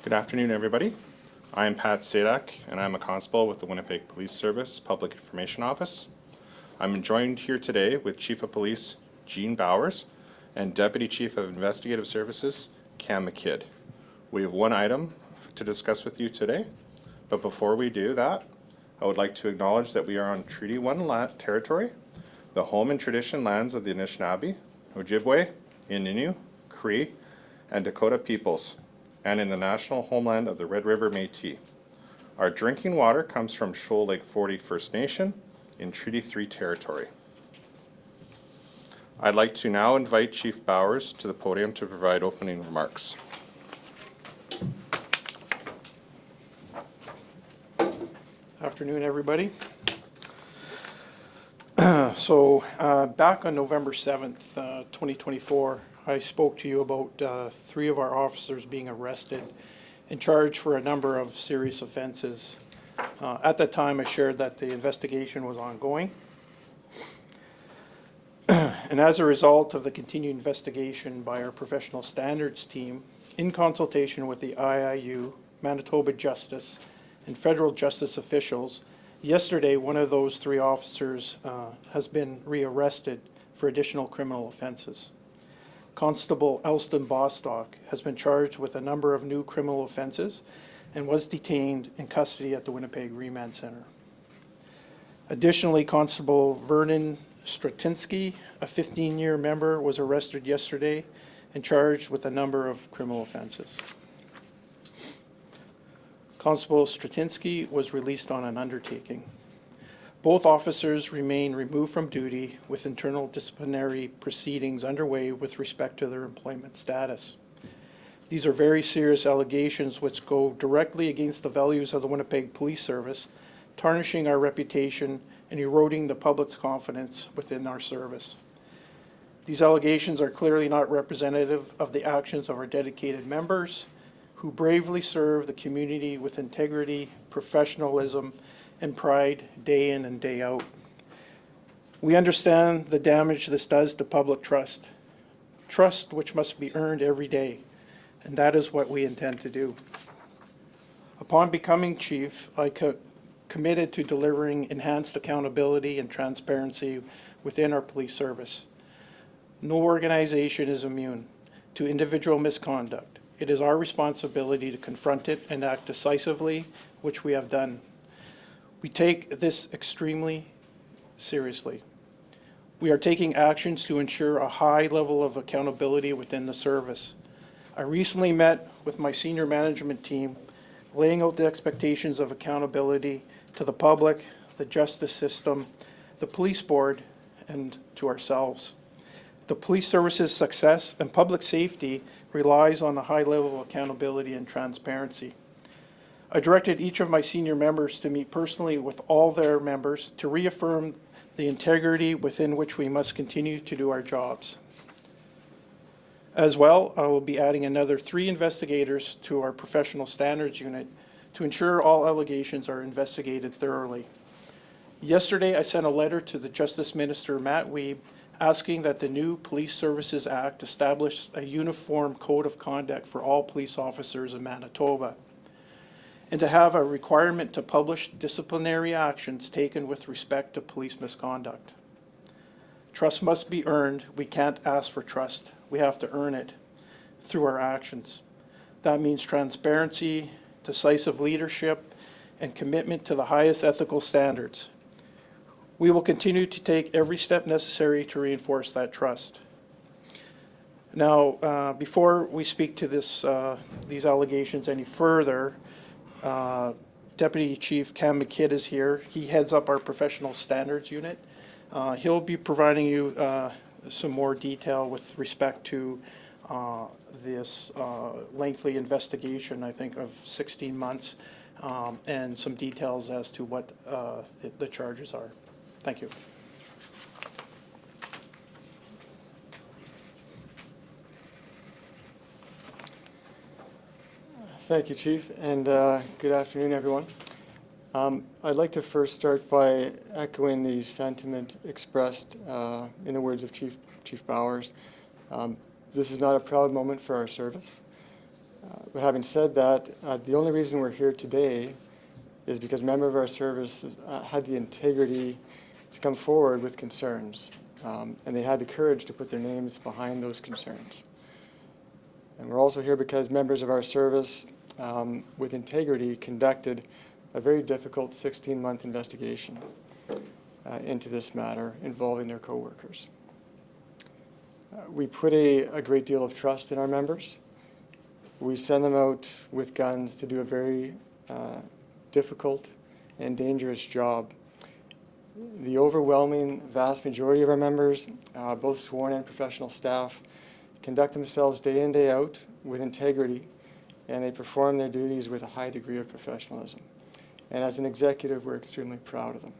Good afternoon, everybody. I am Pat Sadak, and I'm a constable with the Winnipeg Police Service Public Information Office. I'm joined here today with Chief of Police Gene Bowers and Deputy Chief of Investigative Services Cam McKidd. We have one item to discuss with you today, but before we do that, I would like to acknowledge that we are on Treaty 1 territory, the home and tradition lands of the Anishinaabe, Ojibwe, Innu, Cree, and Dakota peoples, and in the national homeland of the Red River Métis. Our drinking water comes from Shoal Lake 40 First Nation in Treaty 3 territory. I'd like to now invite Chief Bowers to the podium to provide opening remarks. Afternoon, everybody. Back on November 7th, 2024, I spoke to you about 3 of our officers being arrested and charged for a number of serious offenses. At that time, I shared that the investigation was ongoing. And as a result of the continued investigation by our professional standards team, in consultation with the IIU, Manitoba Justice, and federal justice officials, yesterday one of those 3 officers has been rearrested for additional criminal offenses. Constable Elston Bostock has been charged with a number of new criminal offenses and was detained in custody at the Winnipeg Remand Centre. Additionally, Constable Vernon Stratinsky, a 15-year member, was arrested yesterday and charged with a number of criminal offenses. Constable Stratinsky was released on an undertaking. Both officers remain removed from duty with internal disciplinary proceedings underway with respect to their employment status. These are very serious allegations which go directly against the values of the Winnipeg Police Service, tarnishing our reputation and eroding the public's confidence within our service. These allegations are clearly not representative of the actions of our dedicated members who bravely serve the community with integrity, professionalism, and pride day in and day out. We understand the damage this does to public trust which must be earned every day, and that is what we intend to do. Upon becoming chief, I committed to delivering enhanced accountability and transparency within our police service. No organization is immune to individual misconduct. It is our responsibility to confront it and act decisively, which we have done. We take this extremely seriously. We are taking actions to ensure a high level of accountability within the service. I recently met with my senior management team, laying out the expectations of accountability to the public, the justice system, the police board, and to ourselves. The police service's success and public safety relies on a high level of accountability and transparency. I directed each of my senior members to meet personally with all their members to reaffirm the integrity within which we must continue to do our jobs. As well, I will be adding another 3 investigators to our professional standards unit to ensure all allegations are investigated thoroughly. Yesterday, I sent a letter to the Justice Minister, Matt Wiebe, asking that the new Police Services Act establish a uniform code of conduct for all police officers in Manitoba, and to have a requirement to publish disciplinary actions taken with respect to police misconduct. Trust must be earned. We can't ask for trust. We have to earn it through our actions. That means transparency, decisive leadership, and commitment to the highest ethical standards. We will continue to take every step necessary to reinforce that trust. Now, before we speak to these allegations any further, Deputy Chief Cam McKidd is here. He heads up our professional standards unit. He'll be providing you some more detail with respect to this lengthy investigation, I think of 16 months, and some details as to what the charges are. Thank you. Thank you, Chief, and good afternoon, everyone. I'd like to first start by echoing the sentiment expressed in the words of Chief Bowers. This is not a proud moment for our service. But having said that, the only reason we're here today is because a member of our service had the integrity to come forward with concerns, and they had the courage to put their names behind those concerns. And we're also here because members of our service, with integrity, conducted a very difficult 16-month investigation into this matter involving their coworkers. We put a great deal of trust in our members. We send them out with guns to do a very difficult and dangerous job. The overwhelming vast majority of our members, both sworn and professional staff, conduct themselves day in, day out with integrity, and they perform their duties with a high degree of professionalism. And as an executive, we're extremely proud of them.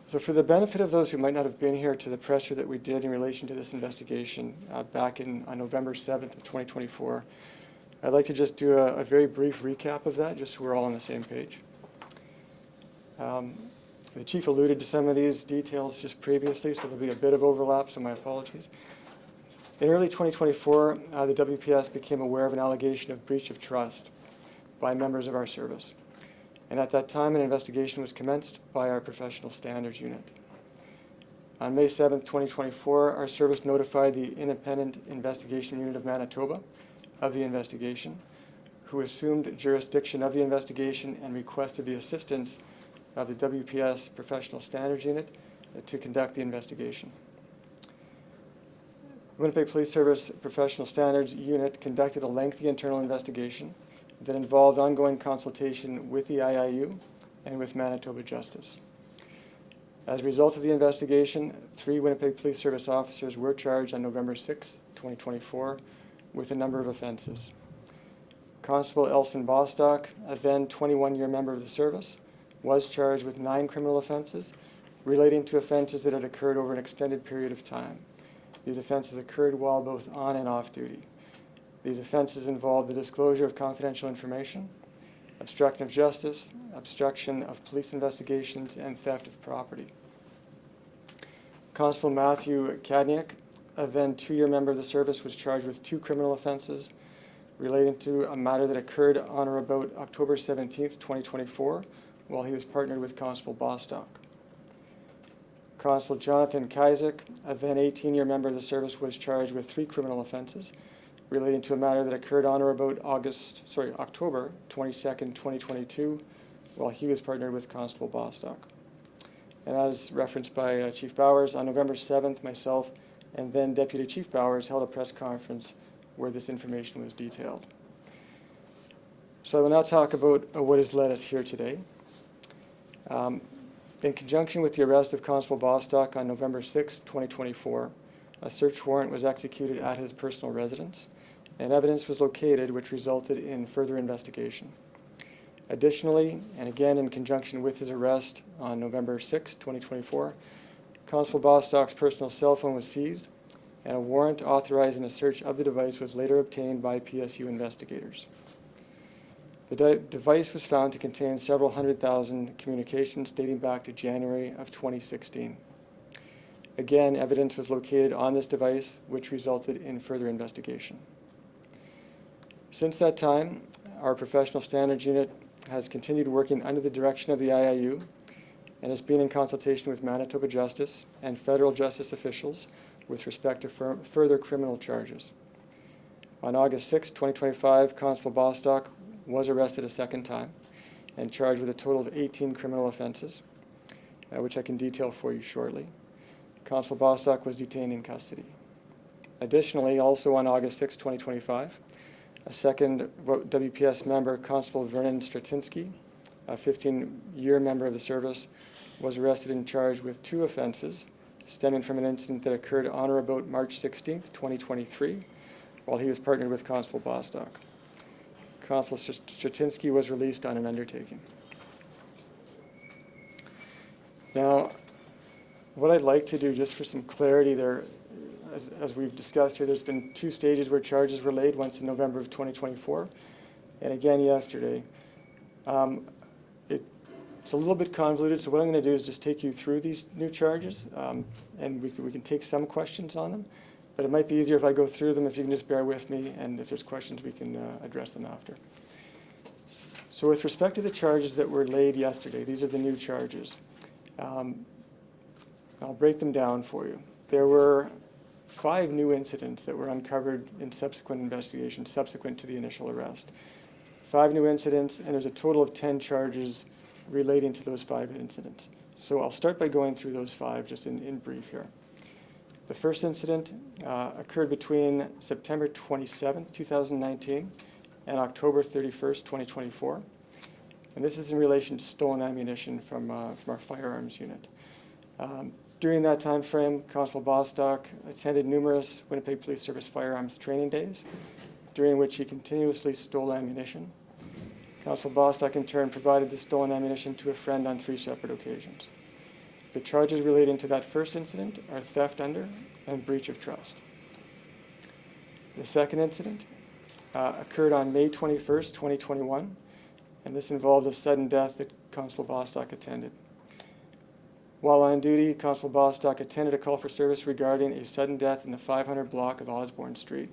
So for the benefit of those who might not have been here to the presser that we did in relation to this investigation back on November 7th of 2024, I'd like to just do a very brief recap of that, just so we're all on the same page. The chief alluded to some of these details just previously, so there'll be a bit of overlap, so my apologies. In early 2024, the WPS became aware of an allegation of breach of trust by members of our service. And at that time, an investigation was commenced by our Professional Standards Unit. On May 7th, 2024, our service notified the Independent Investigation Unit of Manitoba of the investigation, who assumed jurisdiction of the investigation and requested the assistance of the WPS Professional Standards Unit to conduct the investigation. Winnipeg Police Service Professional Standards Unit conducted a lengthy internal investigation that involved ongoing consultation with the IIU and with Manitoba Justice. As a result of the investigation, 3 Winnipeg Police Service officers were charged on November 6, 2024, with a number of offenses. Constable Elston Bostock, a then 21-year member of the service, was charged with 9 criminal offenses relating to offenses that had occurred over an extended period of time. These offenses occurred while both on and off duty. These offenses involved the disclosure of confidential information, obstruction of justice, obstruction of police investigations, and theft of property. Constable Matthew Kadniak, a then 2-year member of the service, was charged with 2 criminal offenses relating to a matter that occurred on or about October 17th, 2024, while he was partnered with Constable Bostock. Constable Jonathan Kizek, a then 18-year member of the service, was charged with 3 criminal offenses relating to a matter that occurred on or about October 22nd, 2022, while he was partnered with Constable Bostock. And as referenced by Chief Bowers, on November 7th, myself and then Deputy Chief Bowers held a press conference where this information was detailed. So I will now talk about what has led us here today. In conjunction with the arrest of Constable Bostock on November 6, 2024, a search warrant was executed at his personal residence, and evidence was located which resulted in further investigation. Additionally, and again in conjunction with his arrest on November 6, 2024, Constable Bostock's personal cell phone was seized, and a warrant authorizing a search of the device was later obtained by PSU investigators. The device was found to contain several 100,000 communications dating back to January of 2016. Again, evidence was located on this device, which resulted in further investigation. Since that time, our Professional Standards Unit has continued working under the direction of the IIU and has been in consultation with Manitoba Justice and federal justice officials with respect to further criminal charges. On August 6, 2025, Constable Bostock was arrested a second time and charged with a total of 18 criminal offenses, which I can detail for you shortly. Constable Bostock was detained in custody. Additionally, also on August 6, 2025, a second WPS member, Constable Vernon Stratinsky, a 15-year member of the service, was arrested and charged with 2 offenses stemming from an incident that occurred on or about March 16, 2023, while he was partnered with Constable Bostock. Constable Stratinsky was released on an undertaking. Now, what I'd like to do, just for some clarity there, as we've discussed here, there's been 2 stages where charges were laid, once in November of 2024, and again yesterday. It's a little bit convoluted, so what I'm going to do is just take you through these new charges, and we can take some questions on them. but it might be easier if I go through them, if you can just bear with me, and if there's questions, we can address them after. So with respect to the charges that were laid yesterday, these are the new charges. I'll break them down for you. There were 5 new incidents that were uncovered in subsequent investigations, subsequent to the initial arrest. 5 new incidents, and there's a total of 10 charges relating to those 5 incidents. So I'll start by going through those 5 just in brief here. The first incident occurred between September 27th, 2019 and October 31st, 2024. And this is in relation to stolen ammunition from our firearms unit. During that time frame, Constable Bostock attended numerous Winnipeg Police Service firearms training days, during which he continuously stole ammunition. Constable Bostock in turn provided the stolen ammunition to a friend on 3 separate occasions. The charges relating to that first incident are theft under and breach of trust. The second incident occurred on May 21st, 2021, and this involved a sudden death that Constable Bostock attended. While on duty, Constable Bostock attended a call for service regarding a sudden death in the 500 block of Osborne Street,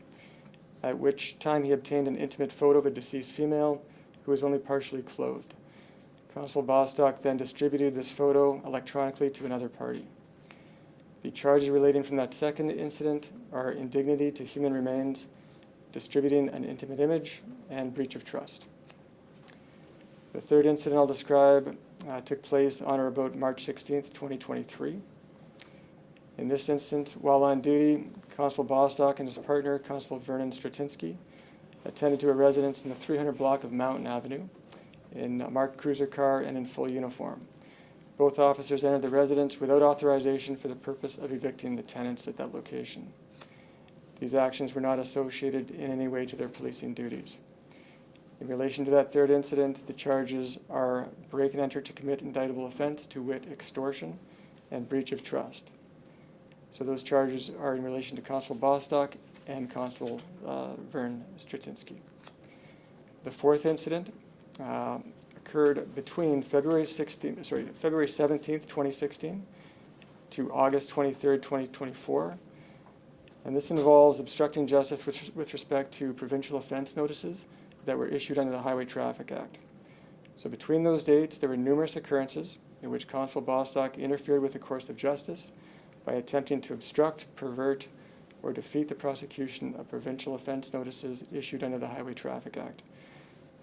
at which time he obtained an intimate photo of a deceased female who was only partially clothed. Constable Bostock then distributed this photo electronically to another party. The charges relating from that second incident are indignity to human remains, distributing an intimate image, and breach of trust. The third incident I'll describe took place on or about March 16th, 2023. In this instance, while on duty, Constable Bostock and his partner, Constable Vernon Stratinsky, attended to a residence in the 300 block of Mountain Avenue in a marked cruiser car and in full uniform. Both officers entered the residence without authorization for the purpose of evicting the tenants at that location. These actions were not associated in any way to their policing duties. In relation to that third incident, the charges are break and enter to commit indictable offense, to wit, extortion, and breach of trust. So those charges are in relation to Constable Bostock and Constable Vern Stratinsky. The fourth incident occurred between February 17th, 2016 to August 23rd, 2024. And this involves obstructing justice with respect to provincial offense notices that were issued under the Highway Traffic Act. So between those dates, there were numerous occurrences in which Constable Bostock interfered with the course of justice by attempting to obstruct, pervert, or defeat the prosecution of provincial offense notices issued under the Highway Traffic Act.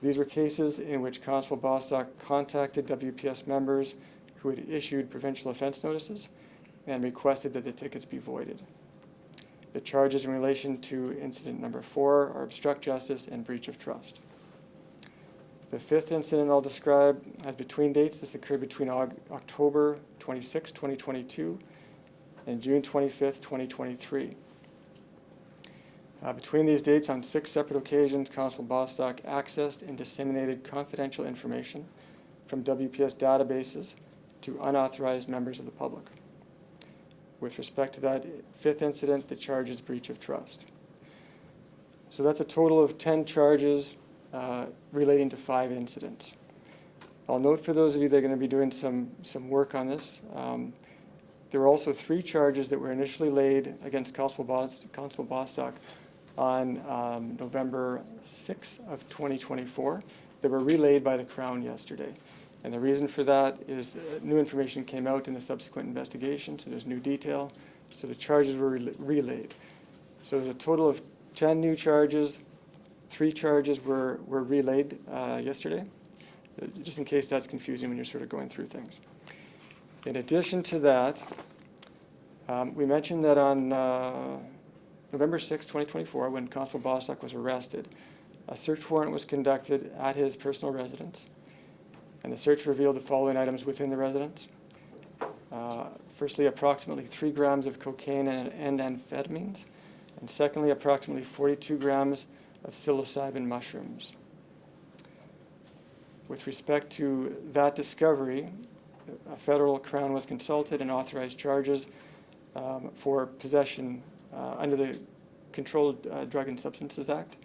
These were cases in which Constable Bostock contacted WPS members who had issued provincial offense notices and requested that the tickets be voided. The charges in relation to incident number 4 are obstruct justice and breach of trust. The fifth incident I'll describe has between dates. This occurred between October 26, 2022 and June 25th, 2023. Between these dates, on 6 separate occasions, Constable Bostock accessed and disseminated confidential information from WPS databases to unauthorized members of the public. With respect to that fifth incident, the charge is breach of trust. So that's a total of 10 charges relating to 5 incidents. I'll note for those of you that are going to be doing some work on this, there were also 3 charges that were initially laid against Constable Bostock on November 6th of 2024 that were relayed by the Crown yesterday. And the reason for that is new information came out in the subsequent investigation, so there's new detail. So the charges were relayed. So there's a total of 10 new charges. 3 charges were relayed yesterday, just in case that's confusing when you're sort of going through things. In addition to that, we mentioned that on November 6, 2024, when Constable Bostock was arrested, a search warrant was conducted at his personal residence. And the search revealed the following items within the residence. Firstly, approximately 3 grams of cocaine and amphetamines. And secondly, approximately 42 grams of psilocybin mushrooms. With respect to that discovery, a federal Crown was consulted and authorized charges for possession under the Controlled Drug and Substances Act.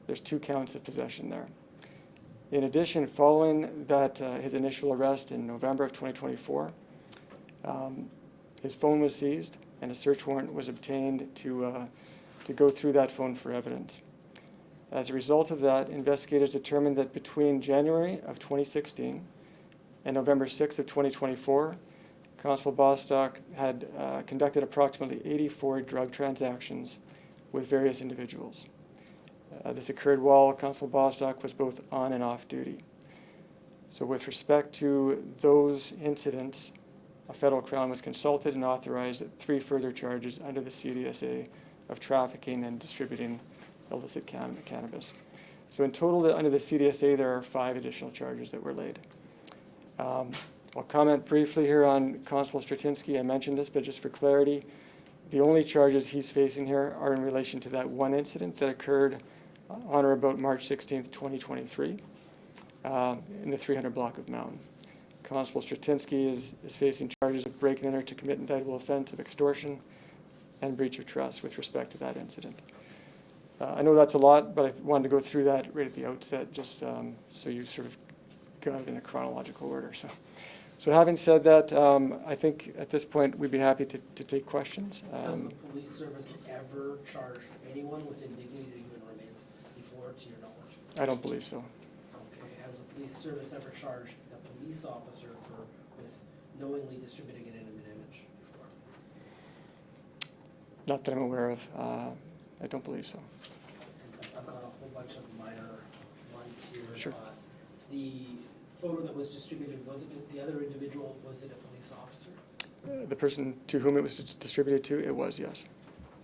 There's 2 counts of possession there. In addition, following that his initial arrest in November of 2024, his phone was seized and a search warrant was obtained to go through that phone for evidence. As a result of that, investigators determined that between January of 2016 and November 6th of 2024, Constable Bostock had conducted approximately 84 drug transactions with various individuals. This occurred while Constable Bostock was both on and off duty. So with respect to those incidents, a federal crown was consulted and authorized 3 further charges under the CDSA of trafficking and distributing illicit cannabis. So in total, under the CDSA, there are 5 additional charges that were laid. I'll comment briefly here on Constable Stratinsky. I mentioned this, but just for clarity, the only charges he's facing here are in relation to that one incident that occurred on or about March 16th, 2023, in the 300 block of Mountain. Constable Stratinsky is facing charges of breaking and enter to commit indictable offense of extortion and breach of trust with respect to that incident. I know that's a lot, but I wanted to go through that right at the outset, just so you sort of got it in a chronological order. So having said that, I think at this point we'd be happy to take questions. Has the police service ever charged anyone with indignity to human remains before, to your knowledge? I don't believe so. Okay, has the police service ever charged a police officer with knowingly distributing an intimate image before? Not that I'm aware of. I don't believe so. And I've got a whole bunch of minor ones here. Sure. The photo that was distributed, was it with the other individual, was it a police officer? The person to whom it was distributed to, it was, yes.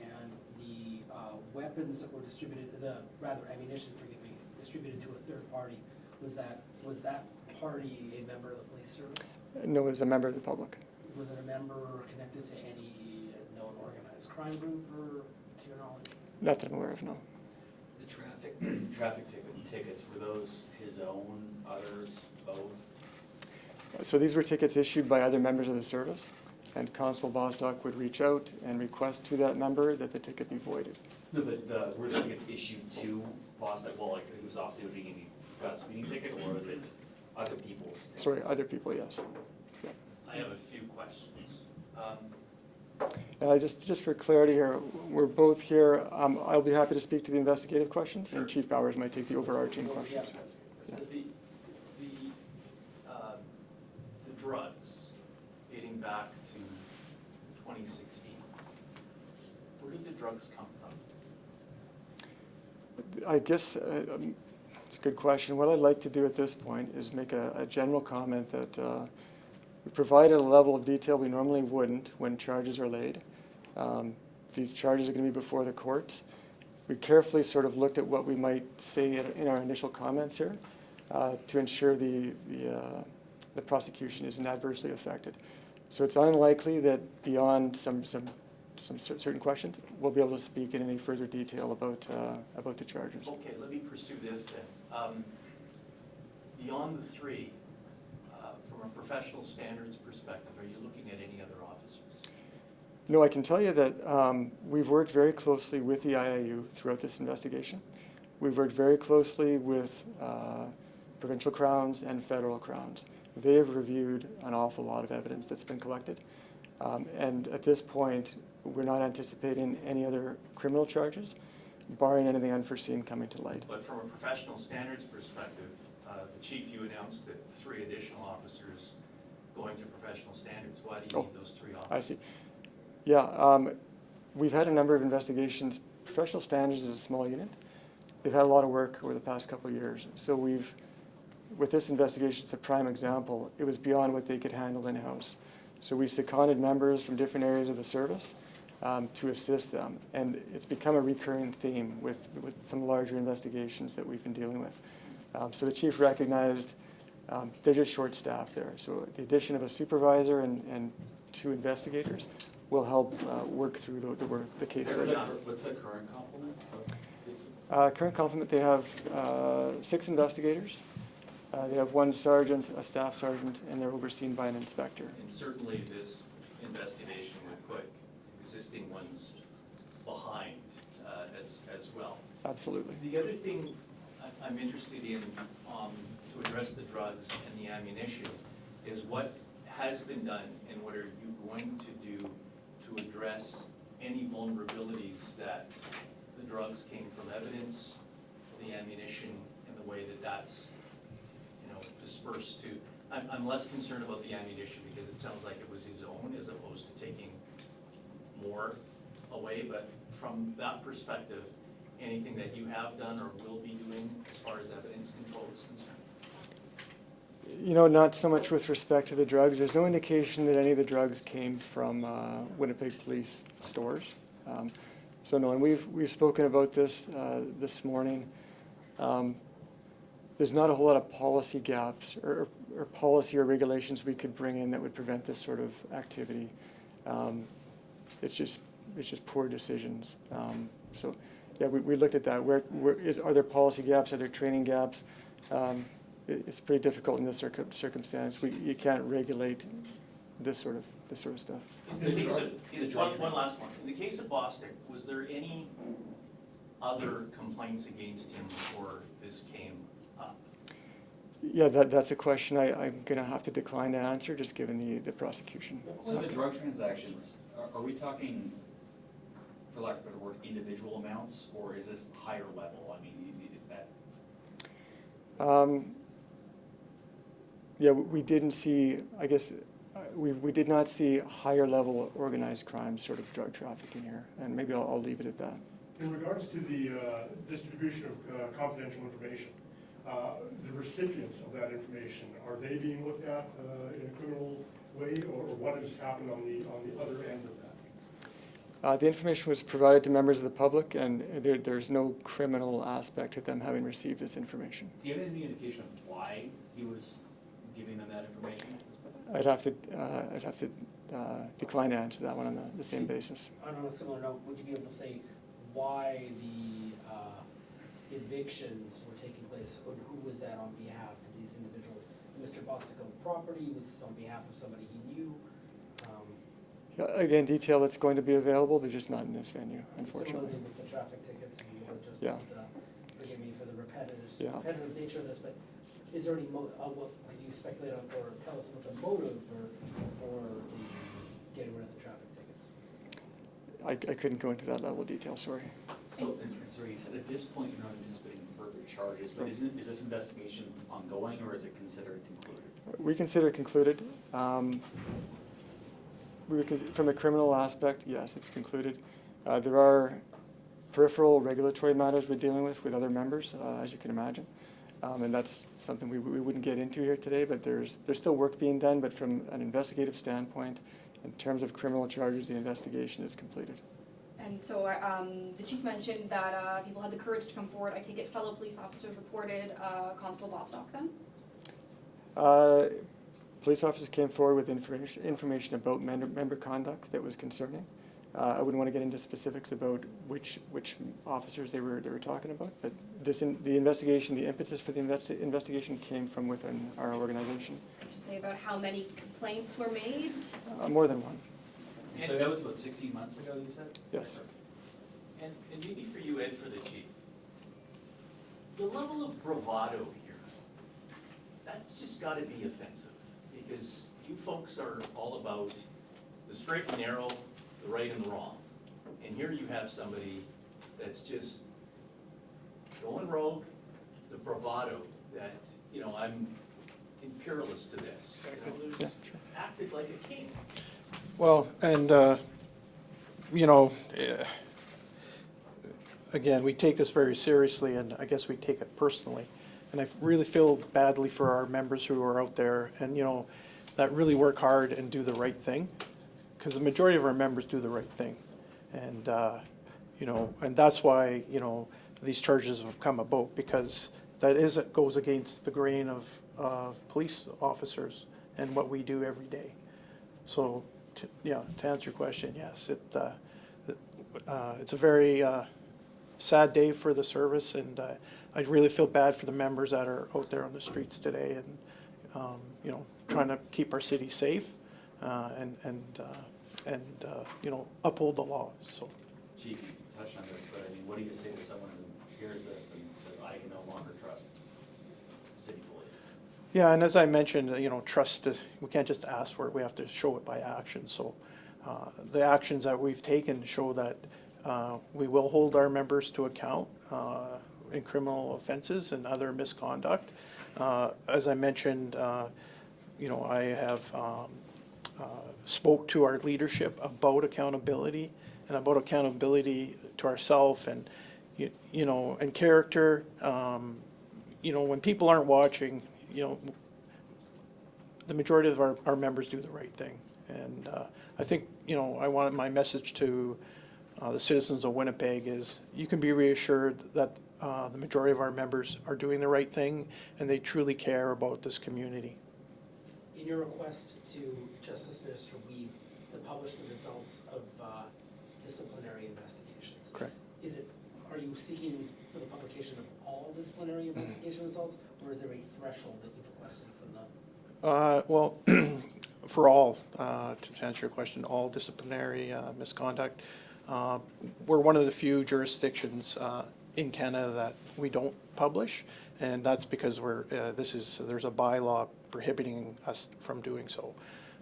And the weapons that were distributed, ammunition, forgive me, distributed to a third party, was that party a member of the police service? No, it was a member of the public. Was it a member connected to any known organized crime group, or to your knowledge? Not that I'm aware of, no. The traffic tickets, were those his own, others, both? So these were tickets issued by other members of the service, and Constable Bostock would reach out and request to that member that the ticket be voided. No, but were the tickets issued to Bostock, well, like he was off duty and he got a speeding ticket, or was it other people's tickets? Sorry, other people, yes. Yeah. I have a few questions. And just for clarity here, we're both here. I'll be happy to speak to the investigative questions, and Chief Bowers might take the overarching questions. Yeah. The drugs dating back to 2016, where did the drugs come from? I guess it's a good question. What I'd like to do at this point is make a general comment that we provided a level of detail we normally wouldn't when charges are laid. These charges are going to be before the courts. We carefully sort of looked at what we might say in our initial comments here to ensure the prosecution isn't adversely affected. So it's unlikely that beyond some certain questions, we'll be able to speak in any further detail about the charges. Okay, let me pursue this then. Beyond the 3, from a professional standards perspective, are you looking at any other officers? No, I can tell you that we've worked very closely with the IIU throughout this investigation. We've worked very closely with provincial crowns and federal crowns. They have reviewed an awful lot of evidence that's been collected. And at this point, we're not anticipating any other criminal charges, barring anything unforeseen coming to light. But from a professional standards perspective, the chief, you announced that 3 additional officers going to professional standards. Why do you need those 3 officers? I see. Yeah, we've had a number of investigations. Professional standards is a small unit. They've had a lot of work over the past couple of years. So with this investigation, it's a prime example. It was beyond what they could handle in-house. So we seconded members from different areas of the service to assist them. And it's become a recurring theme with some larger investigations that we've been dealing with. So the chief recognized they're just short-staffed there. So the addition of a supervisor and 2 investigators will help work through the case. What's the current complement? Current complement, they have 6 investigators. They have 1 sergeant, a staff sergeant, and they're overseen by an inspector. And certainly this investigation would put existing ones behind as well. Absolutely. The other thing I'm interested in to address the drugs and the ammunition is what has been done and what are you going to do to address any vulnerabilities that the drugs came from evidence, the ammunition, and the way that that's, dispersed to? I'm less concerned about the ammunition because it sounds like it was his own as opposed to taking more away, but from that perspective, anything that you have done or will be doing as far as evidence control is concerned? Not so much with respect to the drugs. There's no indication that any of the drugs came from Winnipeg police stores. So no, and we've spoken about this this morning. There's not a whole lot of policy gaps or policy or regulations we could bring in that would prevent this sort of activity. It's just poor decisions. So yeah, we looked at that. Are there policy gaps? Are there training gaps? It's pretty difficult in this circumstance. You can't regulate this sort of stuff. In the case of, one last one. In the case of Bostock, was there any other complaints against him before this came up? Yeah, that's a question I'm going to have to decline to answer, just given the prosecution. So the drug transactions, are we talking, for lack of a better word, individual amounts, or is this higher level? I mean, if that. Yeah, we didn't see, I guess, we did not see higher level organized crime sort of drug trafficking here, and maybe I'll leave it at that. In regards to the distribution of confidential information, the recipients of that information, are they being looked at in a criminal way, or what has happened on the other end of that? The information was provided to members of the public, and there's no criminal aspect to them having received this information. Do you have any indication of why he was giving them that information? I'd have to decline to answer that one on the same basis. On a similar note, would you be able to say why the evictions were taking place, or who was that on behalf of these individuals? Mr. Bostock owned property, was this on behalf of somebody he knew? Again, detail that's going to be available, but just not in this venue, unfortunately. Similarly with the traffic tickets, and you would just, Yeah. Forgive me for the Yeah. repetitive nature of this, but is there any, what, could you speculate on, or tell us what the motive for the getting rid of the traffic tickets? I couldn't go into that level of detail, sorry. So, and sorry, you said at this point you're not anticipating further charges, but is this investigation ongoing, or is it considered concluded? We consider it concluded. From a criminal aspect, yes, it's concluded. There are peripheral regulatory matters we're dealing with other members, as you can imagine. And that's something we wouldn't get into here today, but there's still work being done, but from an investigative standpoint, in terms of criminal charges, the investigation is completed. And so the chief mentioned that people had the courage to come forward. I take it fellow police officers reported Constable Bostock then? Police officers came forward with information about member conduct that was concerning. I wouldn't want to get into specifics about which officers they were talking about, but the investigation, the impetus for the investigation came from within our organization. Could you say about how many complaints were made? More than one. So that was about 16 months ago, you said? Yes. And maybe for you, Ed, for the chief, the level of bravado here, that's just got to be offensive, because you folks are all about the straight and narrow, the right and the wrong. And here you have somebody that's just going rogue, the bravado that, I'm imperialist to this. Yeah, sure. Acted like a king. Well, and, again, we take this very seriously, and I guess we take it personally. And I really feel badly for our members who are out there and, that really work hard and do the right thing. Because the majority of our members do the right thing. And, and that's why, these charges have come about, because it goes against the grain of police officers and what we do every day. So, to answer your question, yes, it's a very sad day for the service, and I really feel bad for the members that are out there on the streets today, and trying to keep our city safe, and uphold the law. So, Chief, you touched on this, but I mean, what do you say to someone who hears this and says, I can no longer trust city police? yeah, and as I mentioned, trust, we can't just ask for it, we have to show it by action. So, the actions that we've taken show that we will hold our members to account in criminal offenses and other misconduct. As I mentioned, I have spoke to our leadership about accountability and about accountability to ourselves and, and character. When people aren't watching, the majority of our members do the right thing. And I think, I wanted my message to the citizens of Winnipeg is you can be reassured that the majority of our members are doing the right thing and they truly care about this community. In your request to Justice Minister Weeb to publish the results of disciplinary investigations. Correct. Are you seeking for the publication of all disciplinary investigation results, or is there a threshold that you've requested from them? Well, for all, to answer your question, all disciplinary misconduct, we're one of the few jurisdictions in Canada that we don't publish, and that's because there's a bylaw prohibiting us from doing so.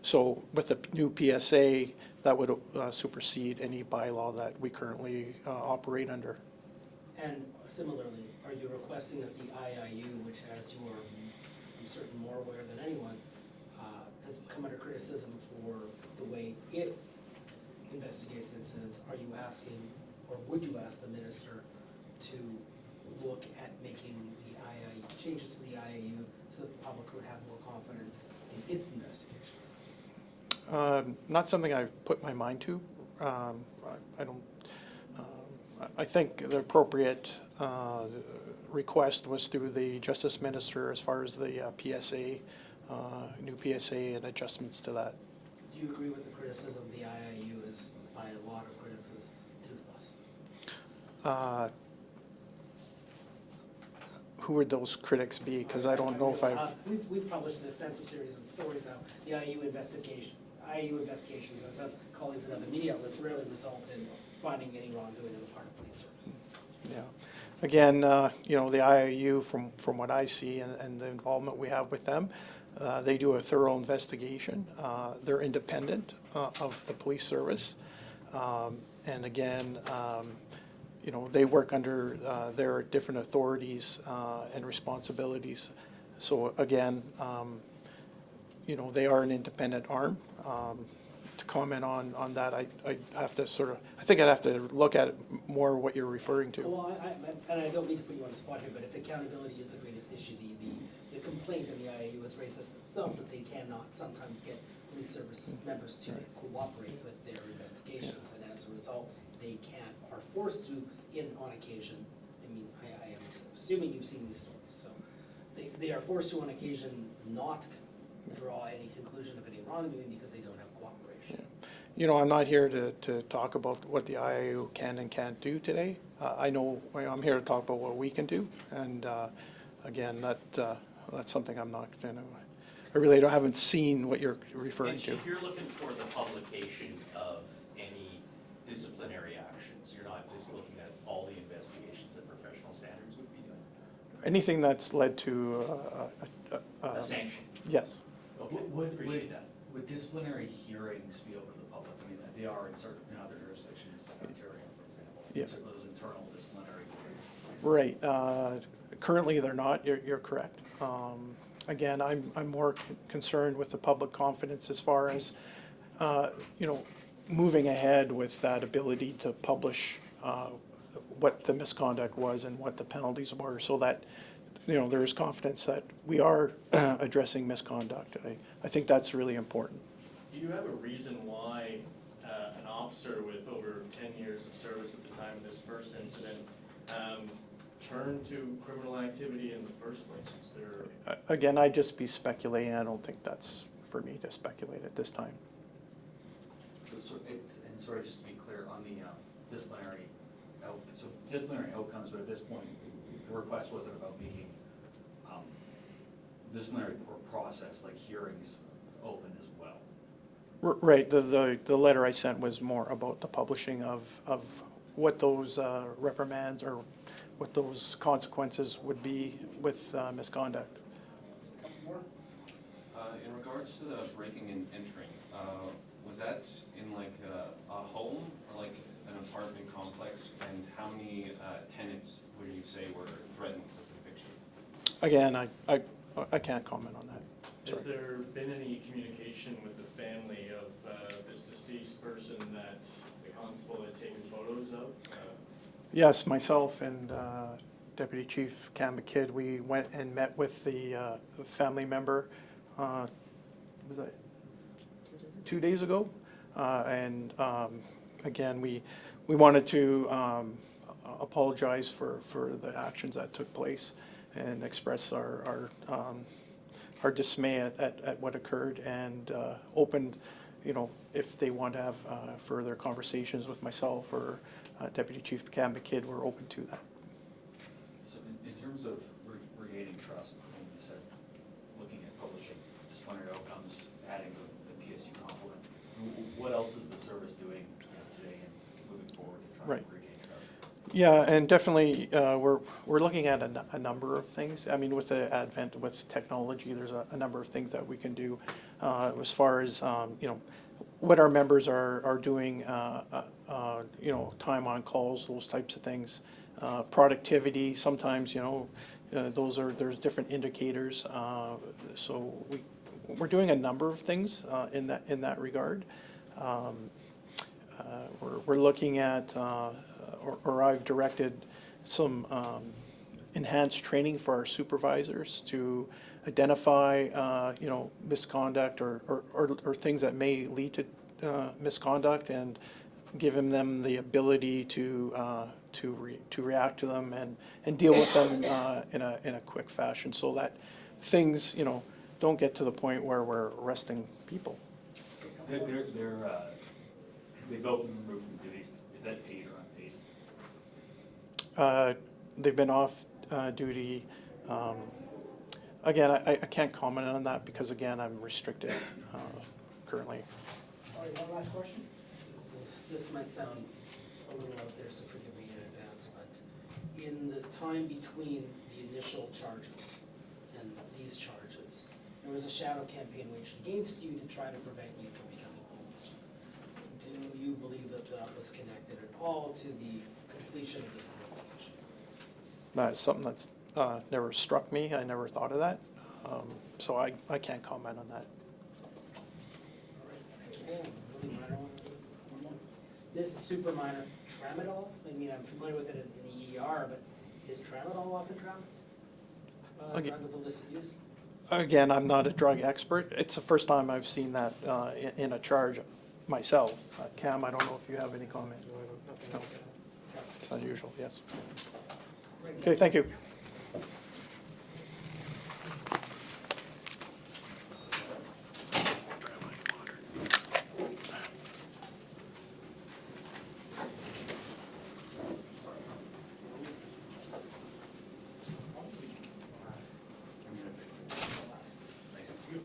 So with the new PSA, that would supersede any bylaw that we currently operate under. And similarly, are you requesting that the IIU, which as you are, I'm certain, more aware than anyone, has come under criticism for the way it investigates incidents, are you asking, or would you ask the minister to look at making the IIU, changes to the IIU so that the public would have more confidence in its investigations? Not something I've put my mind to. I don't. I think the appropriate request was through the Justice Minister as far as the PSA, new PSA and adjustments to that. Do you agree with the criticism the IIU is, by a lot of critics, toothless? Who would those critics be? Because I don't know if I've... We've published an extensive series of stories how the IIU investigations and some colleagues in other media outlets rarely result in finding any wrongdoing on the part of police service. Yeah. Again, the IIU, from what I see and the involvement we have with them, they do a thorough investigation. They're independent of the police service. And again, they work under their different authorities and responsibilities. So again, they are an independent arm. To comment on that, I have to I think I'd have to look at it more what you're referring to. Well, and I don't mean to put you on the spot here, but if accountability is the greatest issue, the complaint in the IIU has raised itself that they cannot sometimes get police service members to cooperate with their investigations, and as a result, they are forced to, on occasion, I am assuming you've seen these stories, so they are forced to, on occasion, not draw any conclusion of any wrongdoing because they don't have cooperation. I'm not here to talk about what the IIU can and can't do today. I know I'm here to talk about what we can do, and again, that's something I'm not going to. I really haven't seen what you're referring to. If you're looking for the publication of any disciplinary actions, you're not just looking at all the investigations that professional standards would be doing? Anything that's led to A sanction? Yes. Okay, appreciate that. Would disciplinary hearings be open to the public? I mean, they are in other jurisdictions, like Ontario, for example. Yes. Those internal disciplinary hearings. Right. Currently, they're not. You're correct. Again, I'm more concerned with the public confidence as far as moving ahead with that ability to publish what the misconduct was and what the penalties were, so that there is confidence that we are addressing misconduct. I think that's really important. Do you have a reason why an officer with over 10 years of service at the time of this first incident turned to criminal activity in the first place? Was there... Again, I'd just be speculating. I don't think that's for me to speculate at this time. And sorry, just to be clear, on the disciplinary outcomes, but at this point, the request wasn't about making disciplinary process, like hearings, open as well. Right. The letter I sent was more about the publishing of what those reprimands or what those consequences would be with misconduct. In regards to the breaking and entering, was was that in like a home or like an apartment complex? And how many tenants would you say were threatened with eviction? Again, I can't comment on that. Has Sorry. there been any communication with the family of this deceased person that the constable had taken photos of? Yes, myself and Deputy Chief Cam McKidd, we went and met with the family member, was that 2 days ago? And again, we wanted to apologize for the actions that took place and express our dismay at what occurred, and opened, if they want to have further conversations with myself or Deputy Chief Cam McKidd, we're open to that. So in terms of regaining trust, and you said looking at publishing disciplinary outcomes, adding the PSU complement, what else is the service doing today and moving forward to try Right. to regain trust? Yeah, and definitely we're looking at a number of things. I mean, with the advent with technology, there's a number of things that we can do as far as what our members are doing, time on calls, those types of things. Productivity, sometimes there's different indicators. So we're doing a number of things in that regard. We're looking at, or I've directed some enhanced training for our supervisors to identify, misconduct or things that may lead to misconduct, and giving them the ability to react to them and deal with them in a quick fashion, so that things don't get to the point where we're arresting people. They've both been removed from duties. Is that paid or unpaid? They've been off duty. Again, I can't comment on that because, again, I'm restricted currently. All right, one last question. This might sound a little out there, so forgive me in advance, but in the time between the initial charges and these charges, there was a shadow campaign waged against you to try to prevent you from becoming police chief. Do you believe that that was connected at all to the completion of this investigation? That's something that's never struck me. I never thought of that. So I can't comment on that. All right, okay, really minor one. This is super minor. Tramadol, I mean, I'm familiar with it in the ER, but is tramadol often Okay. drug of illicit use? Again, I'm not a drug expert. It's the first time I've seen that in a charge myself. Cam, I don't know if you have any comment. No. It's unusual, yes. Okay, thank you.